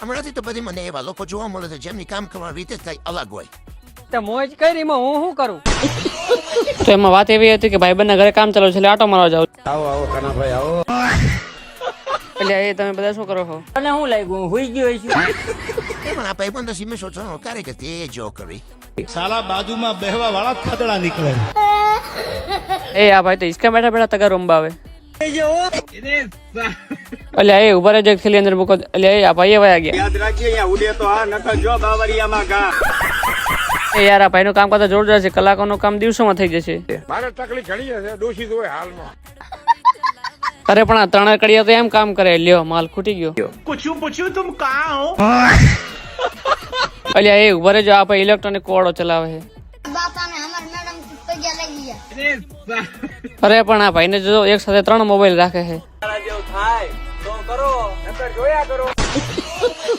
હમણાંથી તો બધી મને એવા લોકો જોવા મળે છે જેમની કામ કરવાની રીતે જ કઈ અલગ હોય. તે મોજ કરી એમાં હું શું કરું? તો એમાં વાત એવી હતી કે ભાઈબંધના ઘરે કામ ચાલુ છે એટલે આટો મારવા જાવ. આવો આવો કાનાભાઈ આવો. એટલે એ તમે બધા શું કરો છો? અને હું લાગ્યું હું હુઈ ગયો છું. એ પણ આ ભાઈબંધો સીમે સોચવાનો ક્યારે કે તે જો કરી. સાલા બાજુમાં બેહવા વાળા ખતડા નીકળે. એ આ ભાઈ તો હિસકા બેઠા બેઠા તગાર રમવા આવે. અલ્યા એ ઉભા રહેજો થેલી અંદર મૂકો. અલ્યા એ આ ભાઈ વયા ગયા. યાદ રાખીએ અહીંયા ઉડે તો હા નકર જો બાવરિયામાં ઘા. એ યાર આ ભાઈનું કામ કરતા જોરદાર છે. કલાકોનું કામ દિવસોમાં થઈ જશે. મારે તકલીફ ઘણી હશે દોષિત હોય હાલમાં. અરે પણ આ ત્રણ કડિયા તો એમ કામ કરે. લ્યો માલ ખૂટી ગયો. પૂછ્યું તુમ કહા હો? અલ્યા એ ઉભા રહેજો આ ભાઈ ઇલેક્ટ્રોનિક કોડો ચલાવે છે. અરે પણ આ ભાઈને જો એક સાથે 3 મોબાઈલ રાખે છે.